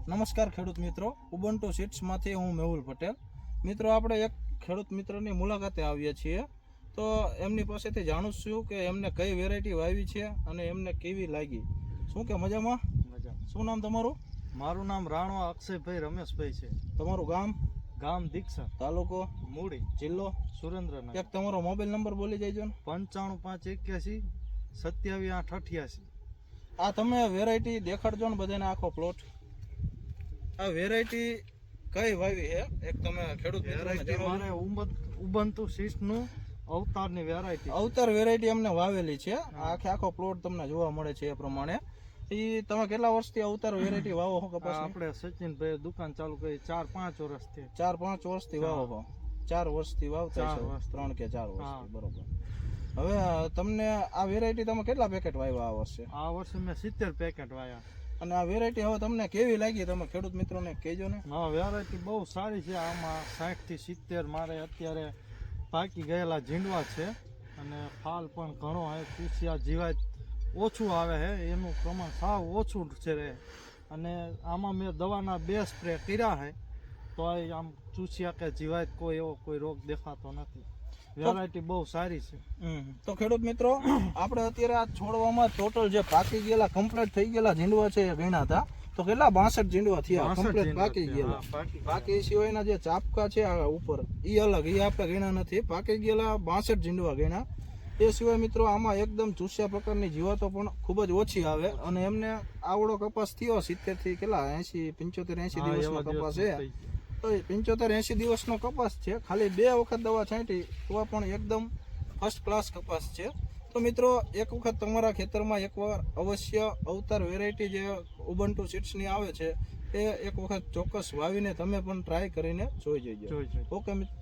નમસ્કાર ખેડૂત મિત્રો, ઉબન્ટુ સીડ્સમાંથી હું મેહુલ પટેલ. મિત્રો, આપણે એક ખેડૂત મિત્રની મુલાકાતે આવ્યા છીએ, તો એમની પાસેથી જાણું છું કે એમને કઈ વેરાયટી વાવી છે અને એમને કેવી લાગી. શું કે મજામાં? શું નામ તમારું? મારું નામ રાણવા અક્ષયભાઈ રમેશભાઈ છે. તમારું ગામ? ગામ દીક્ષા, તાલુકો? મૂડી, જિલ્લો? સુરેન્દ્રનગર. એક તમારો મોબાઈલ નંબર બોલી જઈજો ને. 95 581 27 8 88. આ તમે વેરાયટી દેખાડજો ને બધાને આખો પ્લોટ. આ વેરાયટી કઈ વાવી છે? એક તમે ખેડૂત વેરાયટી મારે ઉબન્ટુ સીડ્સનું અવતારની વેરાયટી. અવતાર વેરાયટી અમને વાવેલી છે. આખો પ્લોટ તમને જોવા મળે છે એ પ્રમાણે. તમે કેટલા વર્ષથી અવતાર વેરાયટી વાવો છો કપાસ? આપણે સચિનભાઈ દુકાન ચાલુ કરી 4-5 વર્ષથી. 4-5 વર્ષથી વાવો છો? 4 વર્ષથી વાવતા છો? 3 કે 4 વર્ષથી, બરોબર. હવે તમને આ વેરાયટી તમે કેટલા પેકેટ વાવ્યા આ વર્ષે? આ વર્ષે મેં 70 પેકેટ વાવ્યા. અને આ વેરાયટી હવે તમને કેવી લાગી? તમે ખેડૂત મિત્રોને કહેજો ને. હા, વેરાયટી બહુ સારી છે. આમાં 60 થી 70 મારે અત્યારે પાકી ગયેલા ઝીંડવા છે અને ફાલ પણ ઘણો આવે. કુશિયા જીવાત ઓછું આવે છે, એનું પ્રમાણ સાવ ઓછું છે રહે. અને આમાં મેં દવાના 2 સ્પ્રે કર્યા છે, તો આમ ચૂસિયા કે જીવાત કોઈ રોગ દેખાતો નથી. વેરાયટી બહુ સારી છે. તો ખેડૂત મિત્રો, આપણે અત્યારે આ છોડવામાં ટોટલ જે પાકી ગયેલા કમ્પ્લીટ થઈ ગયેલા ઝીંડવા છે એ ગણ્યા હતા, તો કેટલા 62 ઝીંડવા થયા કમ્પ્લીટ પાકી ગયેલા. બાકી સિવાયના જે ચાપકા છે આ ઉપર એ અલગ, એ આપણે ગણ્યા નથી. પાકી ગયેલા 62 ઝીંડવા ગણ્યા. એ સિવાય મિત્રો આમાં એકદમ ચૂસ્યા પ્રકારની જીવાતો પણ ખૂબ જ ઓછી આવે અને એમને આવડો કપાસ થયો 70 થી કેટલા 80-85-80 દિવસનો કપાસ છે. તો 75-80 દિવસનો કપાસ છે. ખાલી 2 વખત દવા છાંટી તો પણ એકદમ ફર્સ્ટ ક્લાસ કપાસ છે. તો મિત્રો, એક વખત તમારા ખેતરમાં એકવાર અવશ્ય અવતાર વેરાયટી જે ઉબન્ટુ સીડ્સની આવે છે એ એક વખત ચોક્કસ વાવીને તમે પણ ટ્રાય કરીને જોઈ જજો. ઓકે મિત્રો.